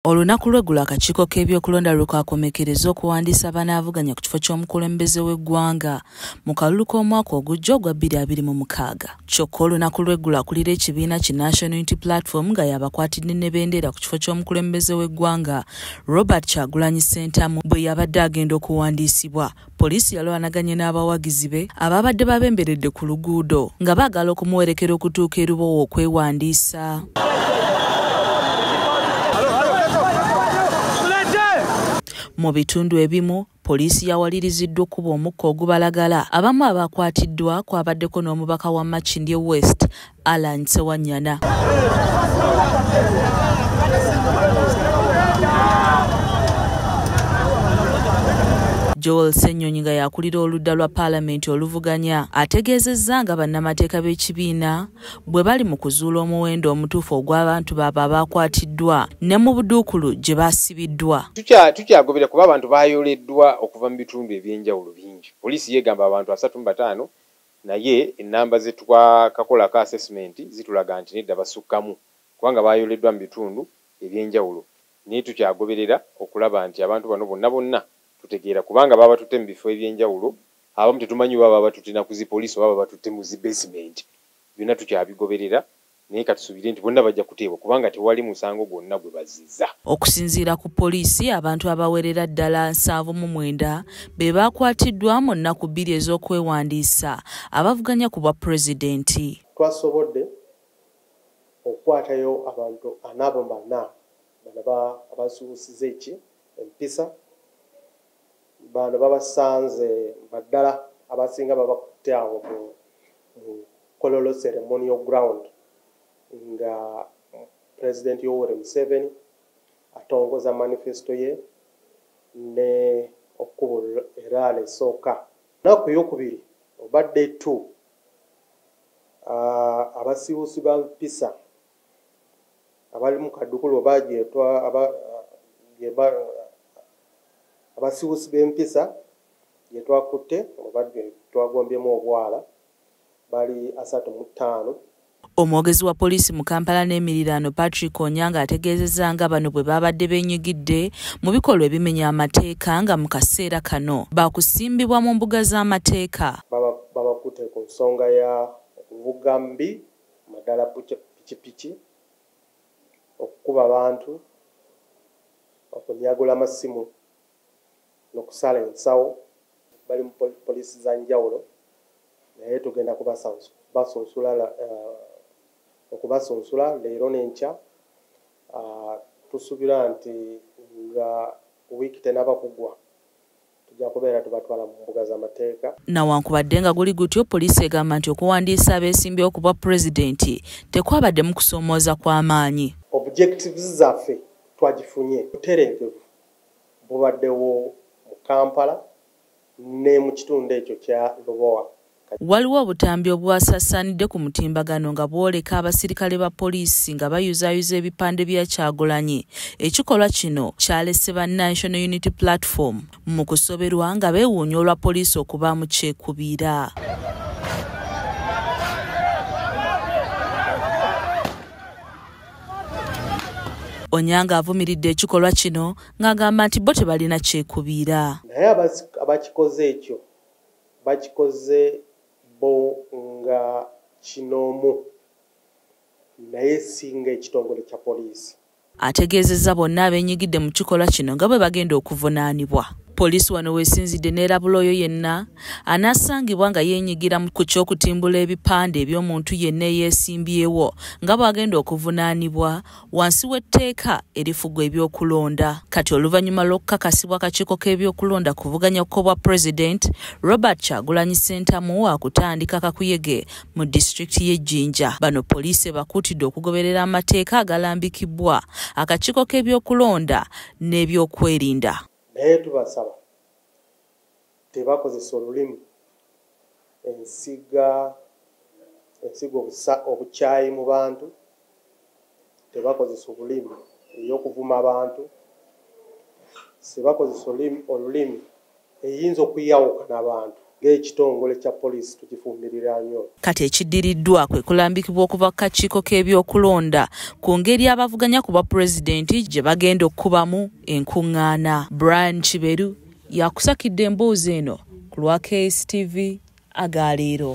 Olunaku lw'eggulo akakiiko k'ebyokulonda lwakaakomekereza okuwandiisa abanaavuganya ku kifo ky'omukulembeze w'eggwanga mu kalulu k'omwaka ogujja ogwa 2026. Kyokka olunaku lw'eggulo akulira ekibiina ki National Unity Platform nga yabakwatidde ne bendeera ku kifo ky'omukulembeze w'eggwanga Robert Kyagulanyi Ssentamu bwe yabadde agenda okuwandiisibwa. Poliisi yalwanaganye n'abawagizi be ababadde babemberedde ku luguudo nga baagala okumuwerekera okutuuka erubowa okwewandiisa. Mu bitundu ebimu, poliisi yawaliriziddwa okuba omukka ogubalagala. Abamu abakwatiddwa kwabaddeko n'omubaka wa Makindye West, Alan Ssewanyana. Joel Ssenyonyi nga yakulira oludda lwa Paalamenti oluvuganya ategeezezza nga bannamateeka b'ekibiina bwe bali mu kuzuula omuwendo omutuufu ogw'abantu baabwe abakwatiddwa ne mu buduukulu gye baasibiddwa. Tukyagobera kuba abantu baayoleddwa okuva mu bitundu eby'enjawulo bingi. Poliisi yeegamba abantu 35 naye ennamba ze twakakolako assessment zitulaga nti nedda basukkamu kubanga baayoleddwa mu bitundu eby'enjawulo. Naye tukyagoberera okulaba nti abantu bano bonna tutegeera kubanga baba tutte mu bifo ebyenjawulo, abamu tetumanyi baba batutte na ku zi poliisi baba batutte mu zi basement. Byonna tukyabigoberera naye katusubire nti bonna bajja kuteebwa kubanga tewali musango gwonna gwe bazizza. Okusinziira ku poliisi, abantu abawerera ddala 79 be baakwatiddwa mu nnaku 2 ez'okwewandiisa abavuganya ku bwa pulezidenti. Twasobodde okukwatayo abantu 44 abasuubusizza empisa. Bano babasanze baddala abasinga babakutte awo mu Kololo ceremonial ground nga President Yoweri Museveni atongoza manifesto ye ne okkubo eraala esooka. Nnaku eyokubiri obadde 2 abasiibuusi ba mpisa abali mu kaduukulu abasiibuusi b'empisa gye twakutte obadde twagombyemu obwala bali 35. Omwogezi wa poliisi mu Kampala n'emiriraano Patrick Onyanga ategeezezza nga bano bwe babadde beenyigidde mu bikolwa ebimenya amateeka nga mu kaseera kano baakusimbibwa mu mbuga z'amateeka. Babakutte ku nsonga ya okuvuga mbi, maddala pikipiki, okukuba abantu, okunyagula amasimu n'okusala ensawo. Bali mu poliisi za njawulo naye tugenda okubasunsula leero n'enkya. Tusuubira nti nga wiiki tenaba kugwa tujja kubeera tubatwala mu mbuga z'amateeka. Nawankubadde nga guli gutyo, poliisi egamba nti okuwandiisa abeesimbyewo ku bwa pulezidenti tekwabadde mu kusoomooza kw'amaanyi. Objectives zaffe twagifunye. Buterenkevu bubaddewo mu Kampala ne mu kitundu ekyo kya Lubowa. Waliwo obutambi obwasaasaanidde ku mutimbagano nga bwoleka abasirikale ba poliisi nga bayuzaayuza ebipande bya Kyagulanyi. Ekikolwa kino kyalese ba National Unity Platform mu kusoberwa nga beewuunya olwa poliisi okubaamu kyekubiira. Onyanga avumiridde ekikolwa kino ng'agamba nti bo tebalina kyekubiira. Naye abakikoze ekyo bakikoze bo nga kinoomu naye singa ekitongole kya poliisi. Ategeezezza bonna abeenyigidde mu kikolwa kino nga bwe bagenda okuvunaanibwa. Poliisi wano weesinzidde n'erabula oyo yenna anaasangibwa nga yeenyigira ku ky'okutimbula ebipande eby'omuntu yenna eyeesimbyewo nga bw'agenda okuvunaanibwa wansi w'etteeka erifugwa ebyokulonda. Kati oluvannyuma lw'okukakasibwa akakiiko k'ebyokulonda kuvuganya ko bwa Pulezidenti, Robert Kyagulanyi Ssentamu akutandika kakuyege mu disitulikiti y'e Jinja. Bano poliisi bakuutidde okugoberera amateeka agalambikibwa akakiiko k'ebyokulonda n'ebyokwerinda. Naye tubasaba tebakozesa olulimi, ensiga obukyayi mu bantu, tebakozesa obulimi ey'okuvuma abantu, tebakozesa olulimi eyinza okuyawuka n'abantu. ng'ekitongole kya poliisi tukifumbirira nnyo. Kati ekiddiriddwa kwe kulambikibwa okuva ku kakiiko k'ebyokulonda ku ngeri abavuganya ku bwapulezidenti gye bagenda okkubamu enkuŋŋaana. Brian Kiberu yakusakidde emboozi eno ku lwa KSTV agaleero.